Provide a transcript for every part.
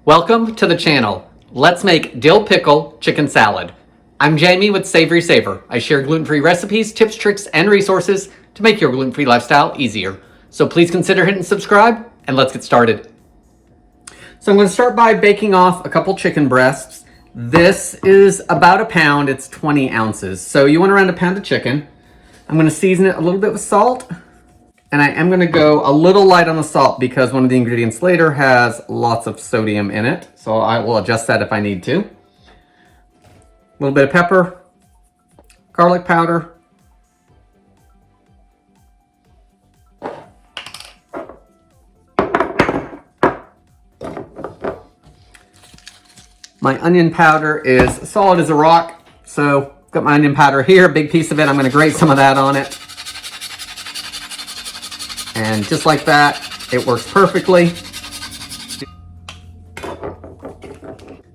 Welcome to the channel. Let's make dill pickle chicken salad. I'm Jamie with SavorySaver. I share gluten-free recipes, tips, tricks, and resources to make your gluten-free lifestyle easier. So please consider hitting subscribe and let's get started. So I'm going to start by baking off a couple chicken breasts. This is about a pound, it's 20 ounces. So you want around a pound of chicken. I'm going to season it a little bit with salt. And I am going to go a little light on the salt because one of the ingredients later has lots of sodium in it. So I will adjust that if I need to. A little bit of pepper, garlic powder, my onion powder is solid as a rock. So got my onion powder here, a big piece of it. I'm going to grate some of that on it. And just like that, it works perfectly.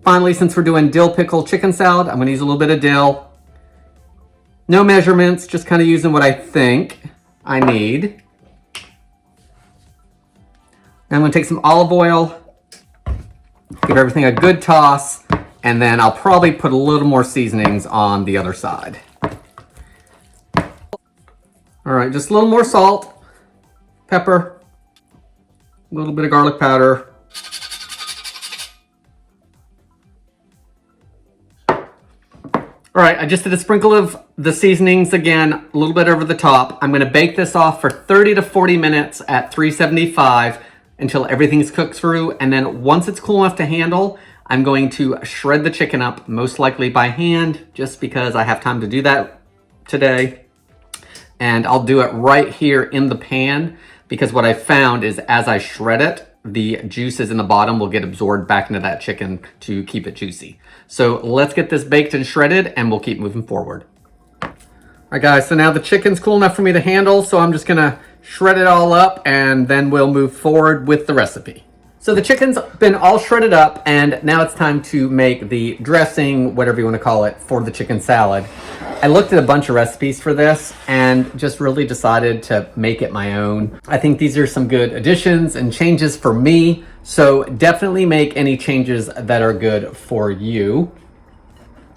Finally, since we're doing dill pickle chicken salad, I'm going to use a little bit of dill. No measurements, just kind of using what I think I need. Now I'm going to take some olive oil, give everything a good toss, and then I'll probably put a little more seasonings on the other side. All right, just a little more salt. Pepper, a little bit of garlic powder. All right, I just did a sprinkle of the seasonings again, a little bit over the top. I'm gonna bake this off for 30 to 40 minutes at 375 until everything's cooked through. And then once it's cool enough to handle, I'm going to shred the chicken up, most likely by hand, just because I have time to do that today. And I'll do it right here in the pan, because what I found is as I shred it, the juices in the bottom will get absorbed back into that chicken to keep it juicy. So let's get this baked and shredded and we'll keep moving forward. All right guys, so now the chicken's cool enough for me to handle, so I'm just gonna shred it all up and then we'll move forward with the recipe. So the chicken's been all shredded up and now it's time to make the dressing, whatever you want to call it, for the chicken salad. I looked at a bunch of recipes for this and just really decided to make it my own. I think these are some good additions and changes for me, so definitely make any changes that are good for you.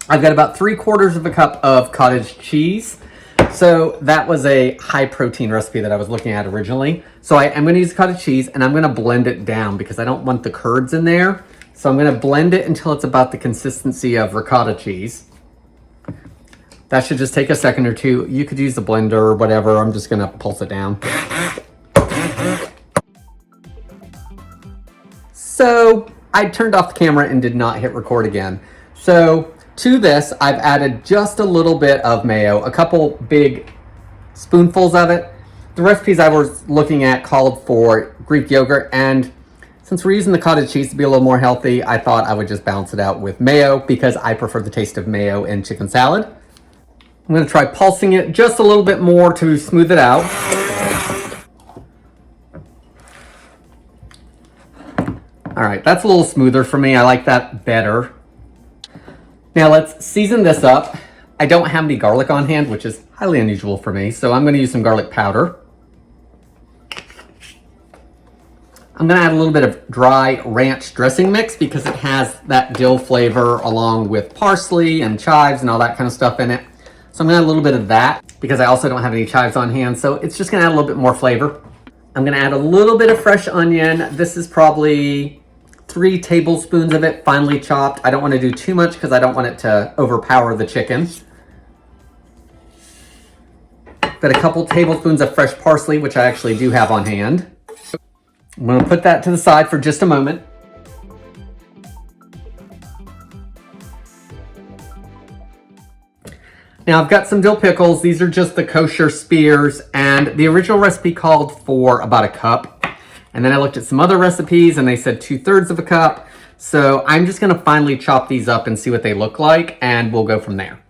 I've got about 3/4 of a cup of cottage cheese. So that was a high protein recipe that I was looking at originally. So I am going to use cottage cheese and I'm going to blend it down because I don't want the curds in there. So I'm going to blend it until it's about the consistency of ricotta cheese. That should just take a second or two. You could use the blender or whatever. I'm just going to pulse it down. So I turned off the camera and did not hit record again. So to this, I've added just a little bit of mayo, a couple big spoonfuls of it. The recipes I was looking at called for Greek yogurt, and since we're using the cottage cheese to be a little more healthy, I thought I would just balance it out with mayo because I prefer the taste of mayo in chicken salad. I'm going to try pulsing it just a little bit more to smooth it out. All right, that's a little smoother for me. I like that better. Now let's season this up. I don't have any garlic on hand, which is highly unusual for me, so I'm going to use some garlic powder. I'm going to add a little bit of dry ranch dressing mix because it has that dill flavor along with parsley and chives and all that kind of stuff in it. So I'm going to add a little bit of that because I also don't have any chives on hand, so it's just going to add a little bit more flavor. I'm going to add a little bit of fresh onion. This is probably 3 tablespoons of it, finely chopped. I don't want to do too much because I don't want it to overpower the chicken. Got a couple tablespoons of fresh parsley, which I actually do have on hand. I'm going to put that to the side for just a moment. Now I've got some dill pickles. These are just the kosher spears, and the original recipe called for about a cup. And then I looked at some other recipes and they said 2/3 of a cup. So I'm just going to finely chop these up and see what they look like, and we'll go from there.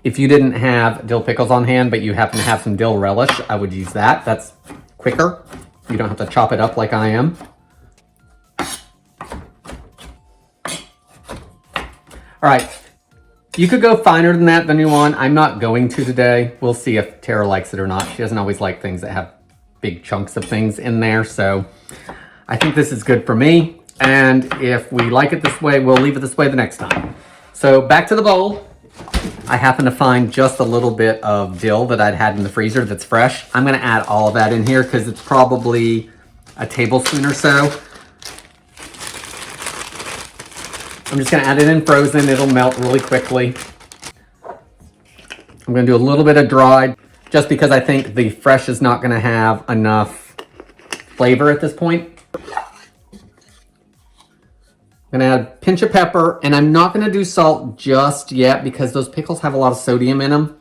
If you didn't have dill pickles on hand, but you happen to have some dill relish, I would use that. That's quicker. You don't have to chop it up like I am. All right. You could go finer than that than you want. I'm not going to today. We'll see if Tara likes it or not. She doesn't always like things that have big chunks of things in there. So I think this is good for me. And if we like it this way, we'll leave it this way the next time. So back to the bowl. I happen to find just a little bit of dill that I'd had in the freezer that's fresh. I'm gonna add all of that in here because it's probably a tablespoon or so. I'm just gonna add it in frozen. It'll melt really quickly. I'm gonna do a little bit of dried just because I think the fresh is not gonna have enough flavor at this point. I'm gonna add a pinch of pepper, and I'm not gonna do salt just yet because those pickles have a lot of sodium in them.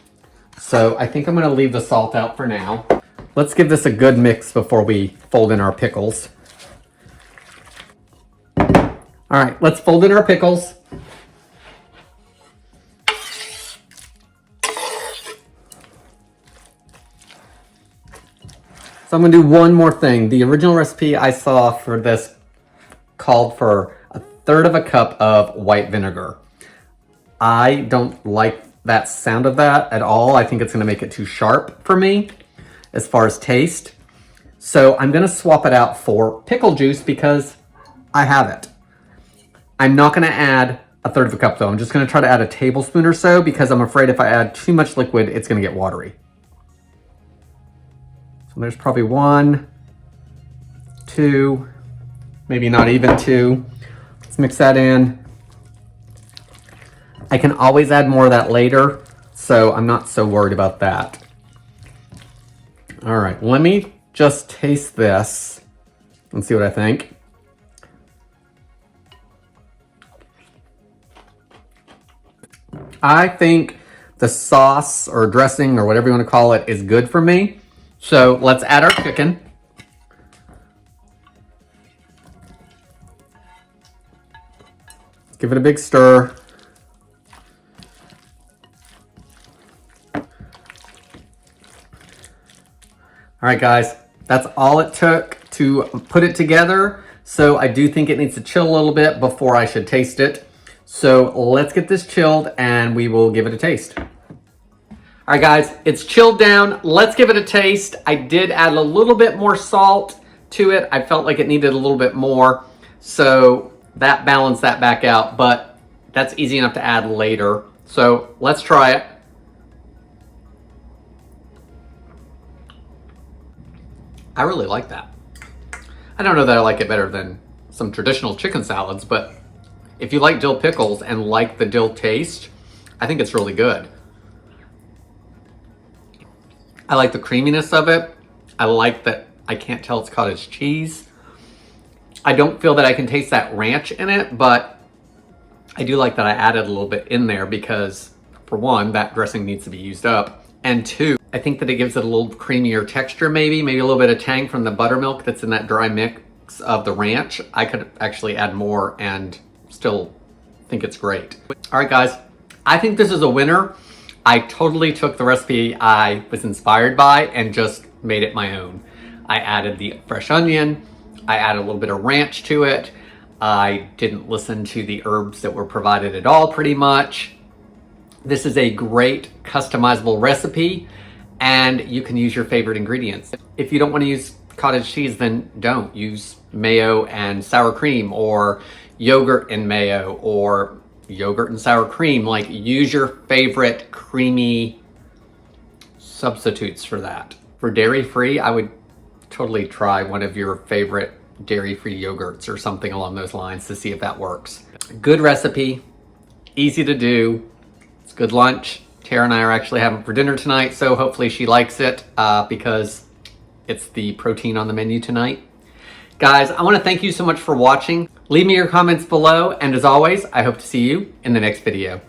So I think I'm gonna leave the salt out for now. Let's give this a good mix before we fold in our pickles. All right, let's fold in our pickles. So I'm gonna do one more thing. The original recipe I saw for this called for 1/3 of a cup of white vinegar. I don't like that sound of that at all. I think it's gonna make it too sharp for me as far as taste. So I'm gonna swap it out for pickle juice because I have it. I'm not gonna add 1/3 of a cup though. I'm just gonna try to add a tablespoon or so because I'm afraid if I add too much liquid, it's gonna get watery. So there's probably 1, 2, maybe not even 2. Let's mix that in. I can always add more of that later, so I'm not so worried about that. All right, let me just taste this and see what I think. I think the sauce or dressing or whatever you want to call it is good for me. So let's add our chicken. Give it a big stir. All right, guys, that's all it took to put it together. So I do think it needs to chill a little bit before I should taste it. So let's get this chilled and we will give it a taste. All right, guys, it's chilled down. Let's give it a taste. I did add a little bit more salt to it. I felt like it needed a little bit more. So that balanced that back out, but that's easy enough to add later. So let's try it. I really like that. I don't know that I like it better than some traditional chicken salads, but if you like dill pickles and like the dill taste, I think it's really good. I like the creaminess of it. I like that I can't tell it's cottage cheese. I don't feel that I can taste that ranch in it, but I do like that I added a little bit in there because, for one, that dressing needs to be used up. And two, I think that it gives it a little creamier texture maybe a little bit of tang from the buttermilk that's in that dry mix of the ranch. I could actually add more and still think it's great. All right, guys, I think this is a winner. I totally took the recipe I was inspired by and just made it my own. I added the fresh onion. I added a little bit of ranch to it. I didn't listen to the herbs that were provided at all, pretty much. This is a great customizable recipe, and you can use your favorite ingredients. If you don't want to use cottage cheese, then don't. Use mayo and sour cream, or yogurt and mayo, or yogurt and sour cream. Like, use your favorite creamy substitutes for that. For dairy-free, I would totally try one of your favorite dairy-free yogurts or something along those lines to see if that works. Good recipe, easy to do. It's good lunch. Tara and I are actually having for dinner tonight, so hopefully she likes it because it's the protein on the menu tonight. Guys, I want to thank you so much for watching. Leave me your comments below, and as always, I hope to see you in the next video.